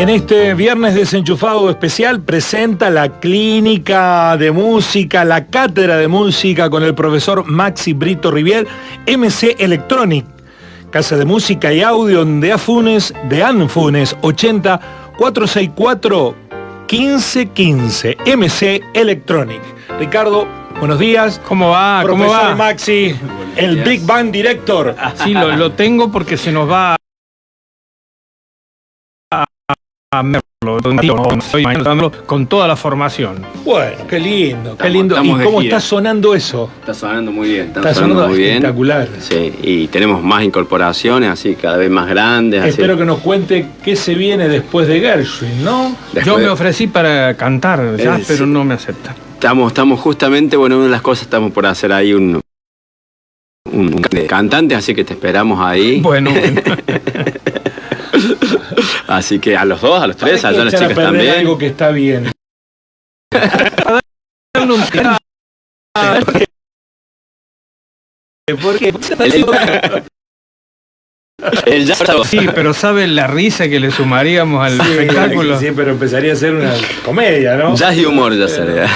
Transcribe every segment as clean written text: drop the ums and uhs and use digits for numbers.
En este viernes desenchufado especial presenta la clínica de música, la cátedra de música con el profesor Maxi Brito Rivier, MC Electronic, casa de música y audio de Anfunes 80 464 1515, MC Electronic. Ricardo, buenos días. ¿Cómo va? Profesor ¿Cómo va? Maxi, el Big Band Director. Sí, lo tengo porque se nos va a con toda la formación. Bueno, qué lindo, qué lindo. Estamos ¿Y cómo de gira. está sonando eso? Está sonando muy bien. Está sonando muy bien. espectacular. Sí, y tenemos más incorporaciones, así cada vez más grandes. Espero así. que nos cuente qué se viene después de Gershwin, ¿no? Yo me ofrecí para cantar ya, Sí. pero no me aceptan. Estamos justamente, bueno, una de las cosas estamos por hacer ahí un cantante, así que te esperamos ahí. Bueno. Así que a los dos, a los tres, allá las chicas también. Algo que está bien. ¿Por qué? El jazz. Sí, pero ¿sabe la risa que le sumaríamos al espectáculo? Sí, pero empezaría a ser una comedia, ¿no? Jazz y humor ya sería.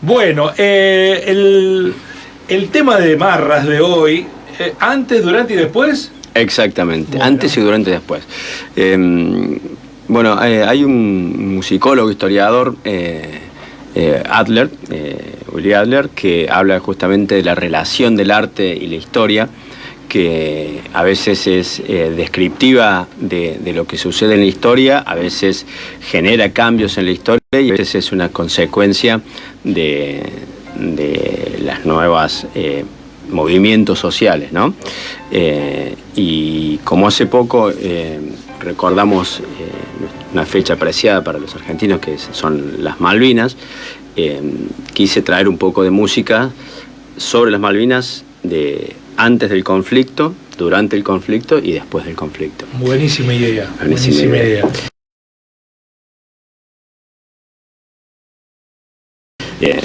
Bueno, el tema de Marras de hoy, antes, durante y después. Exactamente, Bueno. Antes y durante y después. Bueno, hay un musicólogo, historiador, Adler, Uli Adler, que habla justamente de la relación del arte y la historia, que a veces es descriptiva de lo que sucede en la historia, a veces genera cambios en la historia y a veces es una consecuencia de las nuevas movimientos sociales, ¿no? Y como hace poco recordamos una fecha apreciada para los argentinos, que son las Malvinas, quise traer un poco de música sobre las Malvinas de antes del conflicto, durante el conflicto y después del conflicto. Buenísima idea. Buenísima idea.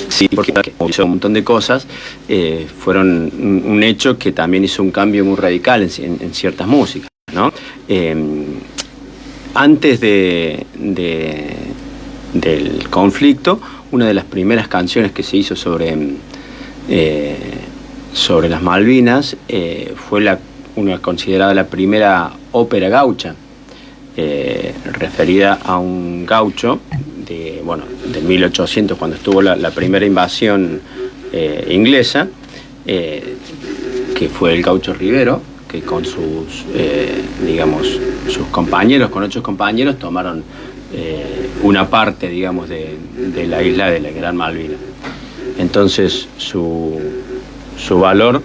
Sí, porque hizo un montón de cosas, fueron un hecho que también hizo un cambio muy radical en ciertas músicas, ¿no? Antes del conflicto, una de las primeras canciones que se hizo sobre las Malvinas fue una considerada la primera ópera gaucha, referida a un gaucho de 1800, cuando estuvo la primera invasión inglesa, que fue el gaucho Rivero, que con sus compañeros, con 8 compañeros, tomaron una parte, digamos, de la isla de la Gran Malvina. Entonces su valor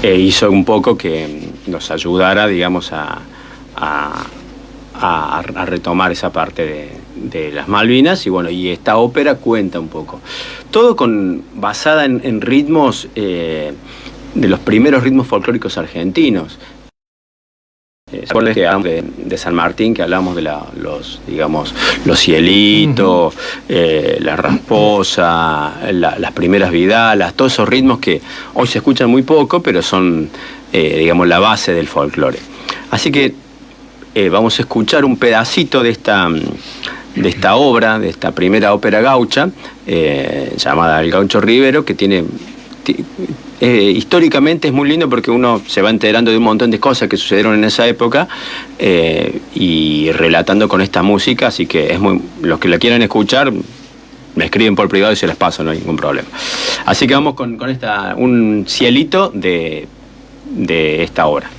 hizo un poco que nos ayudara, digamos, a retomar esa parte de las Malvinas, y esta ópera cuenta un poco. Todo basada en ritmos de los primeros ritmos folclóricos argentinos. ¿Se acuerdan que hablamos de San Martín, que hablamos de los cielitos, la rasposa, las primeras vidalas, todos esos ritmos que hoy se escuchan muy poco, pero son, la base del folclore. Así que vamos a escuchar un pedacito de esta obra, de esta primera ópera gaucha, llamada El Gaucho Rivero, que tiene... históricamente es muy lindo porque uno se va enterando de un montón de cosas que sucedieron en esa época y relatando con esta música, así que los que la quieran escuchar me escriben por privado y se las paso, no hay ningún problema. Así que vamos con un cielito de esta obra.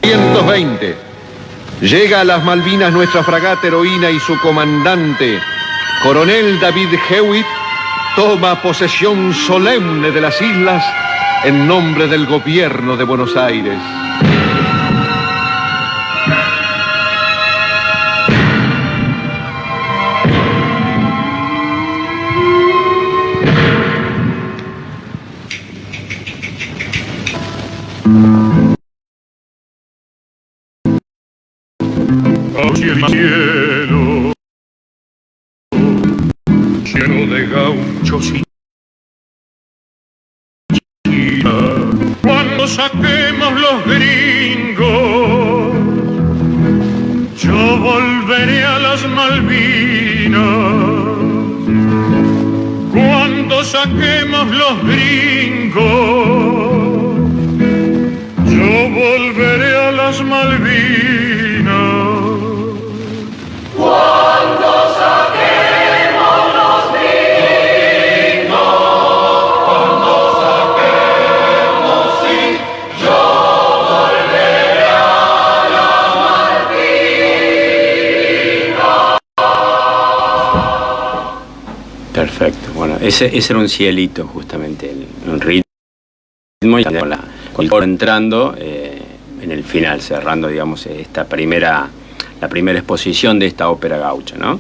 120. Llega a las Malvinas nuestra fragata heroína y su comandante, coronel David Hewitt, toma posesión solemne de las islas en nombre del gobierno de Buenos Aires. Hacia el cielo, lleno de gauchos y china. Cuando saquemos los gringos volveré a las Malvinas cuando saquemos los brincos. Yo volveré a las Malvinas cuando saquemos los brincos. Cuando saquemos, sí, yo volveré a las Malvinas. Perfecto. Bueno, ese era un cielito, justamente, un ritmo y con el coro entrando en el final, cerrando, digamos, la primera exposición de esta ópera gaucha, ¿no?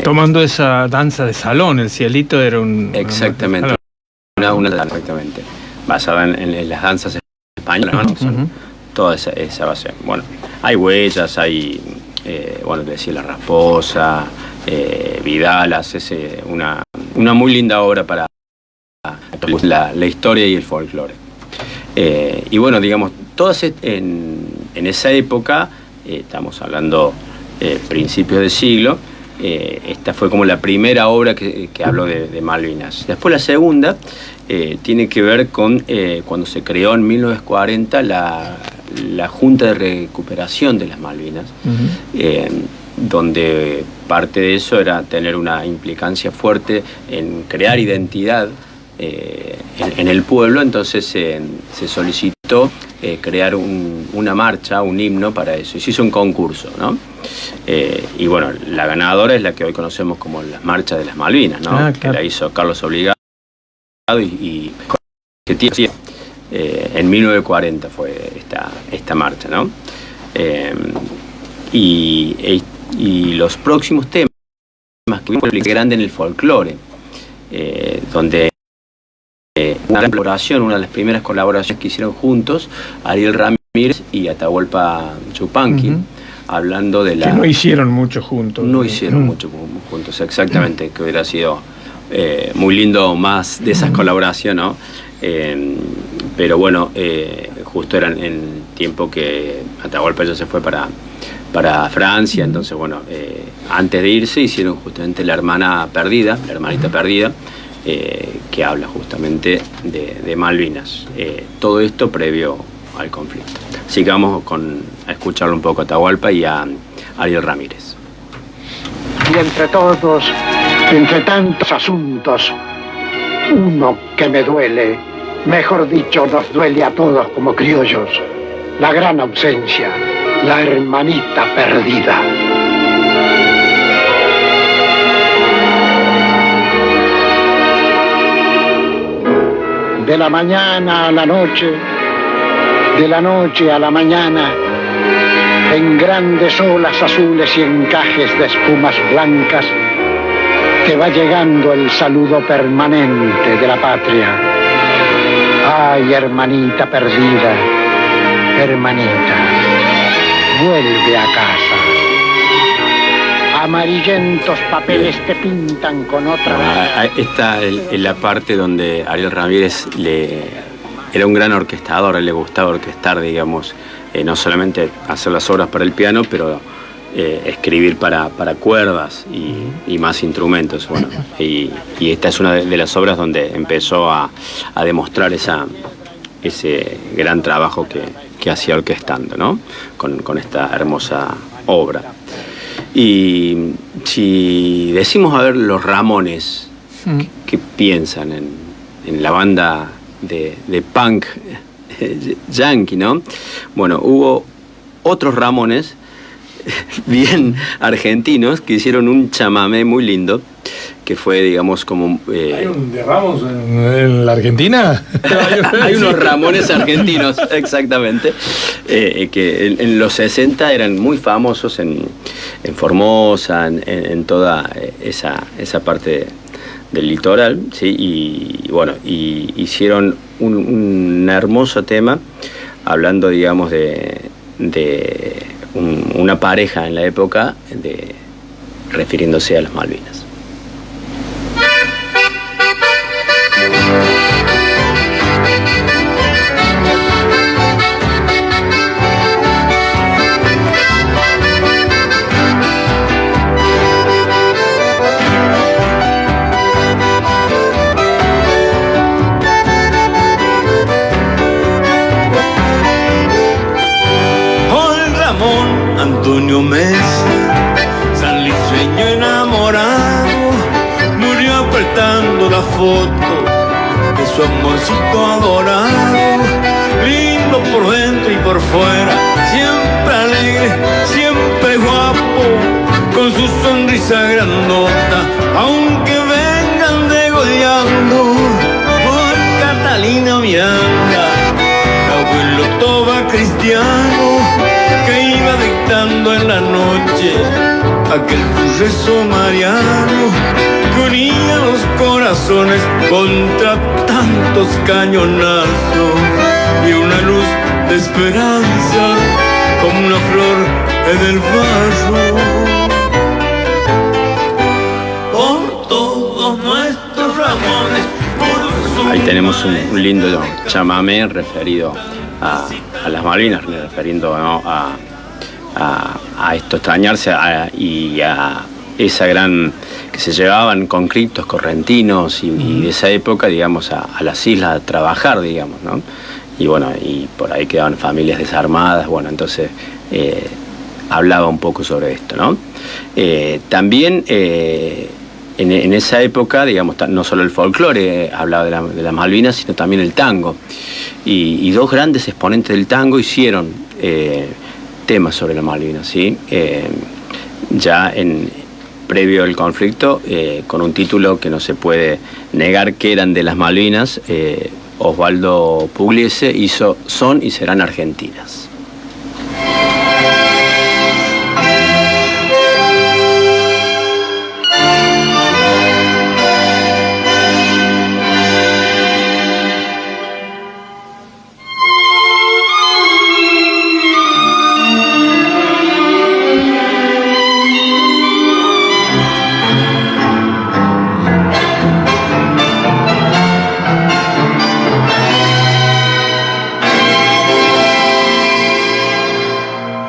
Tomando esa danza de salón, el cielito era un... Exactamente, una danza, exactamente, basada en las danzas españolas, ¿no? Son toda esa base. Bueno, hay huellas, hay, bueno, te decía La Raposa, Vidalas, es una muy linda obra para la historia y el folclore. Y bueno, digamos, todas en esa época, estamos hablando principios del siglo, esta fue como la primera obra que habló de Malvinas. Después la segunda tiene que ver con cuando se creó en 1940 la Junta de Recuperación de las Malvinas, donde parte de eso era tener una implicancia fuerte en crear identidad en el pueblo. Entonces se solicitó crear una marcha, un himno para eso, y se hizo un concurso, ¿no? Y bueno, la ganadora es la que hoy conocemos como las marchas de las Malvinas, ¿no? Claro. Que la hizo Carlos Obligado y en 1940 fue esta marcha, ¿no? Y los próximos temas que vimos grande en el folclore, donde una de las primeras colaboraciones que hicieron juntos, Ariel Ramírez y Atahualpa Yupanqui, hablando de la... Que no hicieron mucho juntos. No hicieron mucho juntos, exactamente, que hubiera sido muy lindo más de esas colaboraciones, ¿no? Pero bueno, justo era en el tiempo que Atahualpa ya se fue para Francia, entonces bueno, antes de irse hicieron justamente La Hermanita Perdida, que habla justamente de Malvinas. Todo esto previo al conflicto. Así que vamos a escucharlo un poco a Atahualpa y a Ariel Ramírez. Y entre tantos asuntos, uno que me duele, mejor dicho, nos duele a todos como criollos, la gran ausencia, la hermanita perdida. De la mañana a la noche, de la noche a la mañana, en grandes olas azules y encajes de espumas blancas, te va llegando el saludo permanente de la patria. Ay, hermanita perdida, hermanita, vuelve a casa. Amarillentos papeles te pintan con otra... Esta es la parte donde Ariel Ramírez era un gran orquestador, a él le gustaba orquestar, digamos, no solamente hacer las obras para el piano, pero escribir para cuerdas y más instrumentos. Bueno, y esta es una de las obras donde empezó a demostrar ese gran trabajo que hacía orquestando, ¿no? Con esta hermosa obra. Y si decimos, a ver, los Ramones, ¿qué piensan en la banda de punk yankee, ¿no? Bueno, hubo otros Ramones bien argentinos que hicieron un chamamé muy lindo, que fue, digamos, como... ¿Hay un de Ramos en la Argentina? Hay unos Ramones argentinos, exactamente, que en los 60 eran muy famosos en Formosa, en toda esa parte del litoral, ¿sí? Y bueno, y hicieron un hermoso tema, hablando, digamos, de una pareja en la época, refiriéndose a las Malvinas. Antonio Mesa, sanliceño enamorado, murió apretando la foto de su amorcito adorado, lindo por dentro y por fuera, siempre alegre, siempre guapo, con su sonrisa grandota, aunque vengan degollando por Catalina Miranda, abuelo Toba cristiano, que iba dictando en la noche aquel rezo mariano que unía los corazones contra tantos cañonazos, y una luz de esperanza como una flor en el barro. Por todos nuestros ramones, Ahí tenemos un lindo chamamé referido a las Malvinas, referiendo, ¿no?, a esto, extrañarse y a esa gran que se llevaban con criptos correntinos y de esa época, digamos, a las islas a trabajar, digamos, ¿no? Y bueno, y por ahí quedaban familias desarmadas, bueno, entonces hablaba un poco sobre esto, ¿no? También en esa época, digamos, no solo el folclore hablaba de las Malvinas, sino también el tango. Y dos grandes exponentes del tango hicieron temas sobre las Malvinas, ¿sí? Ya previo al conflicto, con un título que no se puede negar que eran de las Malvinas, Osvaldo Pugliese hizo Son y serán argentinas.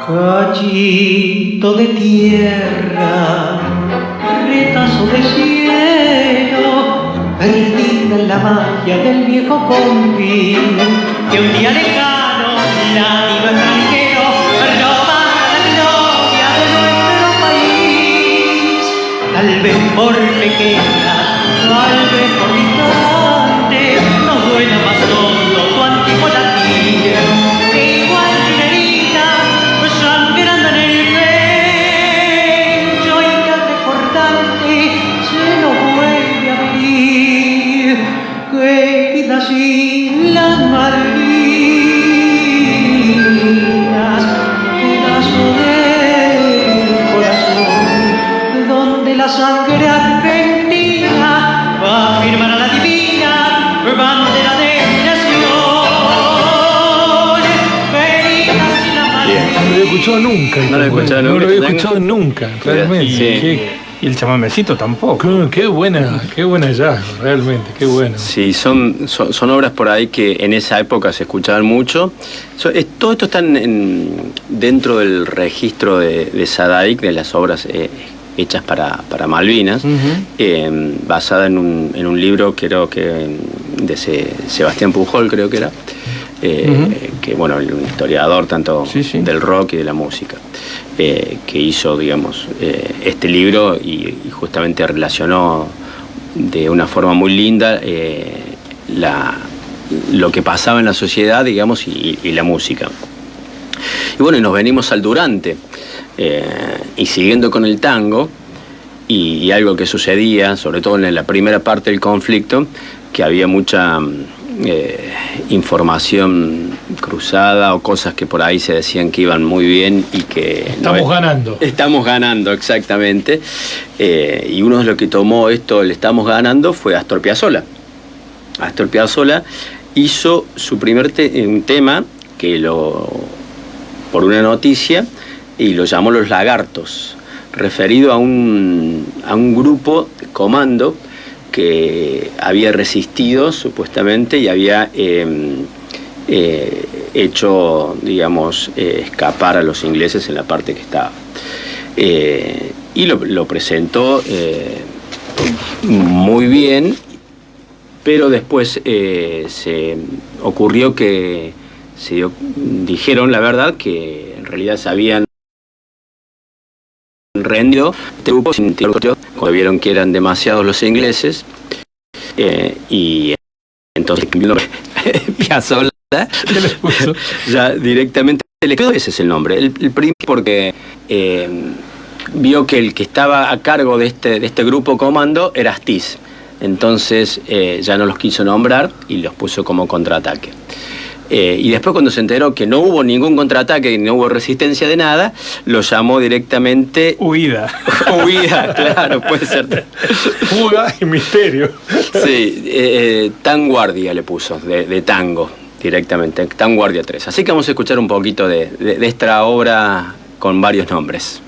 Cachito de tierra, retazo de cielo, perdida en la magia del viejo confín, que un día lejano, látigo extranjero, robara la gloria de nuestro país. Tal vez por pequeña, tal vez por distante, nos duela más hondo tu antiguo latir, que igual minerita, sangrando en el pecho, y que al recordarte se lo vuelve a abrir. Querida islas Malvinas, pedazo del corazón, donde la sangre argentina va a firmar a la divina bandera de nación. Queridas islas Malvinas. No lo he escuchado nunca. No lo he escuchado No nunca. lo he escuchado nunca, realmente. Sí. Y el chamamecito tampoco. Qué buena hallazgo, realmente, qué bueno. Sí, son obras por ahí que en esa época se escuchaban mucho. Todo esto está dentro del registro de Sadaic, de las obras hechas para Malvinas, basada en un libro, creo que de Sebastián Pujol, creo que era, que bueno, un historiador tanto del rock y de la música, que hizo, digamos, este libro y justamente relacionó de una forma muy linda lo que pasaba en la sociedad, digamos, y la música. Y bueno, y nos venimos al Durante, y siguiendo con el tango, y algo que sucedía, sobre todo en la primera parte del conflicto, que había mucha información cruzada o cosas que por ahí se decían que iban muy bien y que... Estamos ganando. Estamos ganando, exactamente. Y uno de los que tomó esto, el estamos ganando, fue Astor Piazzolla. Astor Piazzolla hizo su primer un tema que por una noticia, y lo llamó Los Lagartos, referido a un grupo comando que había resistido supuestamente y había hecho, digamos, escapar a los ingleses en la parte que estaba. Y lo presentó muy bien, pero después se ocurrió que dijeron la verdad, que en realidad sabían rendió este grupo cuando vieron que eran demasiados los ingleses, y entonces Piazzolla ya directamente le quedó, ese es el nombre, el primero, porque vio que el que estaba a cargo de este grupo comando era Astiz. Entonces ya no los quiso nombrar y los puso como contraataque. Y después, cuando se enteró que no hubo ningún contraataque, no hubo resistencia de nada, lo llamó directamente... Huida. Huida, claro, puede ser. Fuga y misterio. Sí, Tanguardia le puso, de tango, directamente, Tanguardia 3. Así que vamos a escuchar un poquito de esta obra con varios nombres.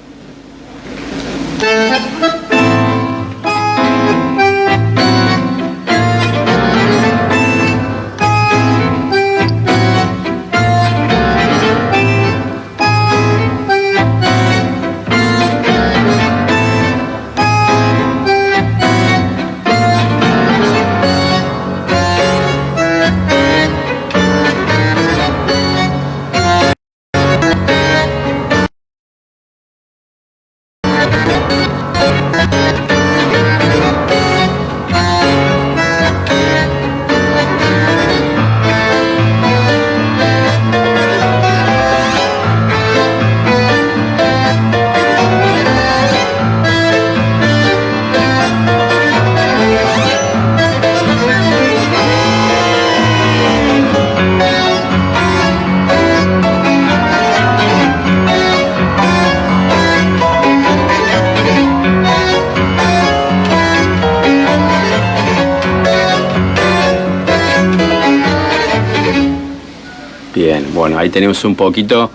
Bien, bueno, ahí tenemos un poquito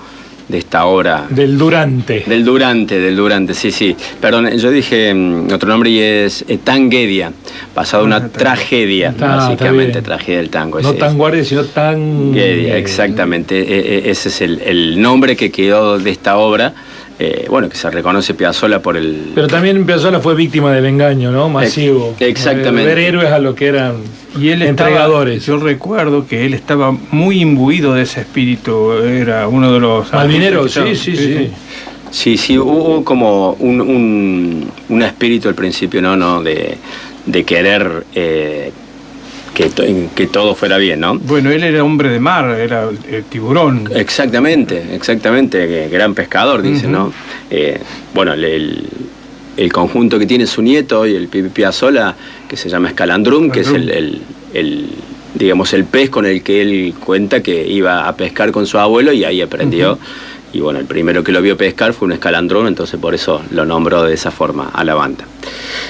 de esta obra. Del Durante. Del Durante, sí. Perdón, yo dije otro nombre y es Tanguedia, basado en una tragedia, básicamente, tragedia del tango. No Tanguardia, sino Tanguedia, exactamente. Ese es el nombre que quedó de esta obra. Bueno, que se reconoce Piazzolla por el... Pero también Piazzolla fue víctima del engaño, ¿no? Masivo. Exactamente. Ver héroes a lo que eran y él entregadores. Yo recuerdo que él estaba muy imbuido de ese espíritu, era uno de los... Malvineros, sí. Sí, hubo como un espíritu al principio, ¿no? De querer... Que todo fuera bien, ¿no? Bueno, él era hombre de mar, era el tiburón. Exactamente, gran pescador, dicen, ¿no? Bueno, el conjunto que tiene su nieto y el Pipi Piazzolla, que se llama Escalandrum, que es digamos, el pez con el que él cuenta que iba a pescar con su abuelo y ahí aprendió. Y bueno, el primero que lo vio pescar fue un escalandrón, entonces por eso lo nombró de esa forma a la banda.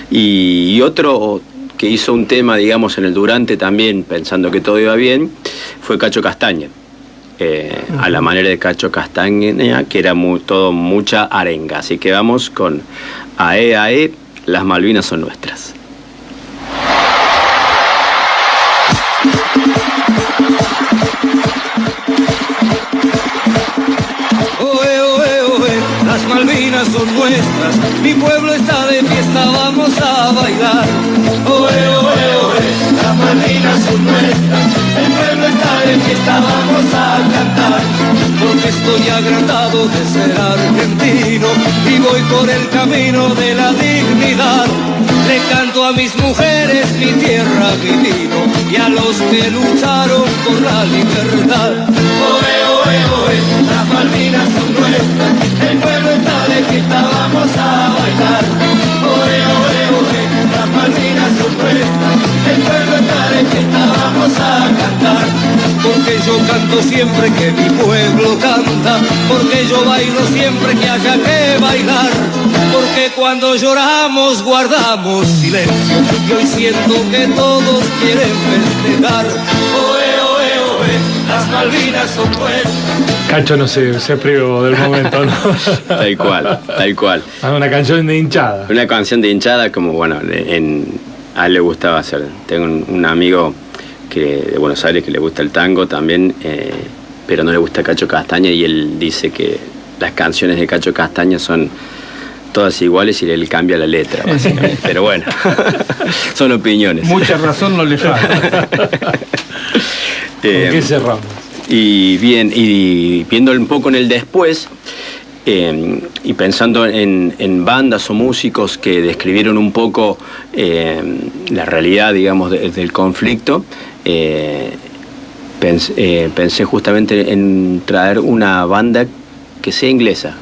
Y otro que hizo un tema, digamos, en el Durante también, pensando que todo iba bien, fue Cacho Castaña. A la manera de Cacho Castaña, que era todo mucha arenga. Así que vamos con Ae, las Malvinas son nuestras. Las Malvinas son nuestras, mi pueblo está de fiesta, vamos a bailar. Las Malvinas son nuestras, el pueblo está de fiesta, vamos a cantar. Porque estoy agrandado de ser argentino y voy por el camino de la dignidad. Le canto a mis mujeres, mi tierra, mi vino, y a los que lucharon por la libertad. Las Malvinas son nuestras, el pueblo está de fiesta, vamos a bailar. Las Malvinas son nuestras, el pueblo está de fiesta, vamos a cantar. Porque yo canto siempre que mi pueblo canta, porque yo bailo siempre que haya que bailar. Porque cuando lloramos guardamos silencio y hoy siento que todos quieren festejar. Las Malvinas son nuestras. Cacho no se privó del momento, ¿no? Tal cual. Una canción de hinchada. Una canción de hinchada, como bueno, a él le gustaba hacer. Tengo un amigo de Buenos Aires que le gusta el tango también, pero no le gusta Cacho Castaña, y él dice que las canciones de Cacho Castaña son todas iguales y él cambia la letra, básicamente. Pero bueno, son opiniones. Mucha razón no le falta. ¿Con qué cerramos? Y bien, y viendo un poco en el después, Y pensando en bandas o músicos que describieron un poco la realidad, digamos, del conflicto, pensé justamente en traer una banda que sea inglesa,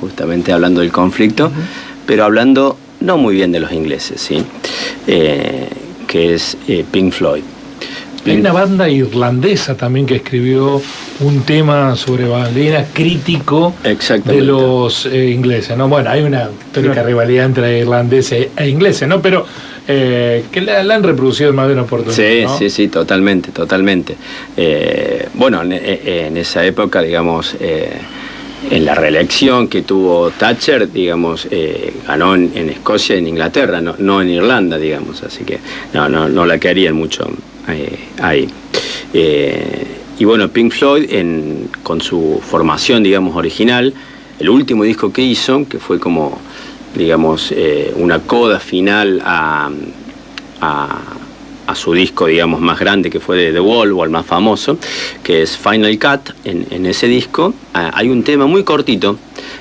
justamente hablando del conflicto, pero hablando no muy bien de los ingleses, ¿sí? Que es Pink Floyd. Hay una banda irlandesa también que escribió un tema sobre Balena crítico de los ingleses, ¿no? Bueno, hay una histórica rivalidad entre irlandeses e ingleses, ¿no? Pero que la han reproducido en más de una oportunidad, sí, ¿no? Sí, totalmente. Bueno, en esa época, digamos, en la reelección que tuvo Thatcher, digamos, ganó en Escocia y en Inglaterra, no en Irlanda, digamos, así que no la querían mucho ahí. Y bueno, Pink Floyd, con su formación, digamos, original, el último disco que hizo, que fue como, digamos, una coda final a su disco, digamos, más grande, que fue de The Wall, o el más famoso, que es Final Cut. En ese disco hay un tema muy cortito,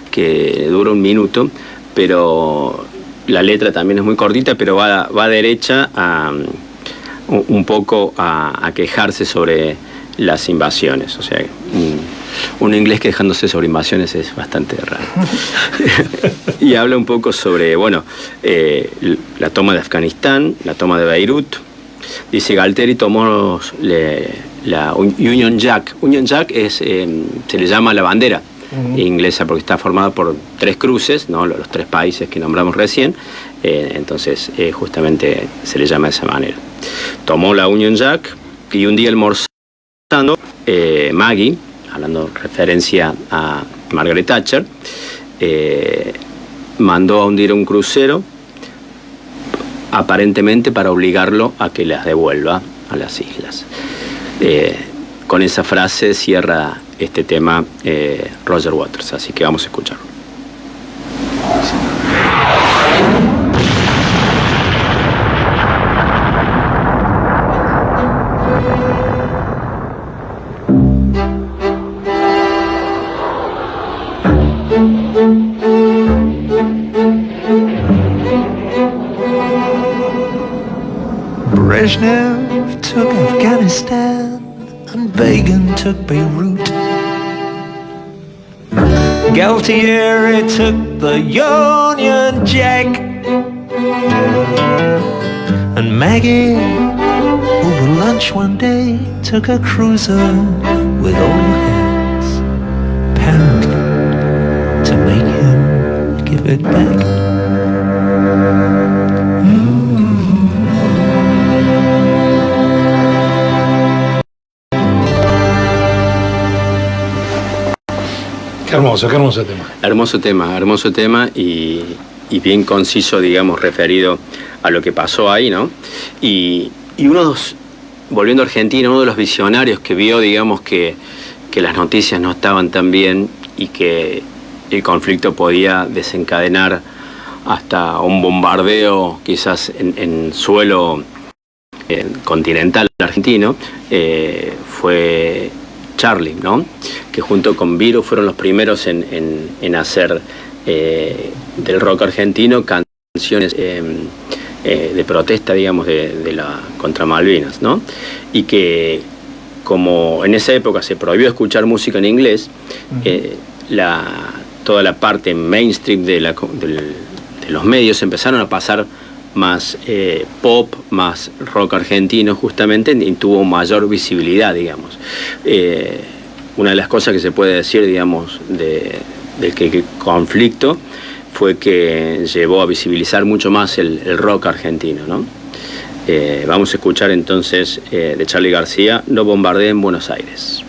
que dura 1 minuto, pero la letra también es muy cortita, pero va derecha un poco a quejarse sobre las invasiones. O sea, un inglés quejándose sobre invasiones es bastante raro. Y habla un poco sobre, bueno, la toma de Afganistán, la toma de Beirut. Dice, Galtieri tomó la Union Jack. Union Jack se le llama la bandera inglesa porque está formada por 3 cruces, ¿no? Los 3 países que nombramos recién. Entonces, justamente se le llama de esa manera. Tomó la Union Jack y un día almorzando, Maggie, hablando referencia a Margaret Thatcher, mandó a hundir un crucero, aparentemente para obligarlo a que las devuelva a las islas. Con esa frase cierra este tema Roger Waters, así que vamos a escucharlo. Brezhnev took Afghanistan and Begin took Beirut. Galtieri took the Union Jack, and Maggie, over lunch one day, took a cruiser with all hands, apparently to make him give it back. Qué hermoso tema. Hermoso tema y bien conciso, digamos, referido a lo que pasó ahí, ¿no? Y volviendo a Argentina, uno de los visionarios que vio, digamos, que las noticias no estaban tan bien y que el conflicto podía desencadenar hasta un bombardeo quizás en suelo continental argentino, fue Charlie, ¿no? Que junto con Virus fueron los primeros en hacer del rock argentino canciones de protesta, digamos, contra Malvinas, ¿no? Y que como en esa época se prohibió escuchar música en inglés, toda la parte mainstream de los medios empezaron a pasar más pop, más rock argentino justamente, y tuvo mayor visibilidad, digamos. Una de las cosas que se puede decir, digamos, del conflicto fue que llevó a visibilizar mucho más el rock argentino, ¿no? Vamos a escuchar entonces de Charly García, No bombardeen Buenos Aires.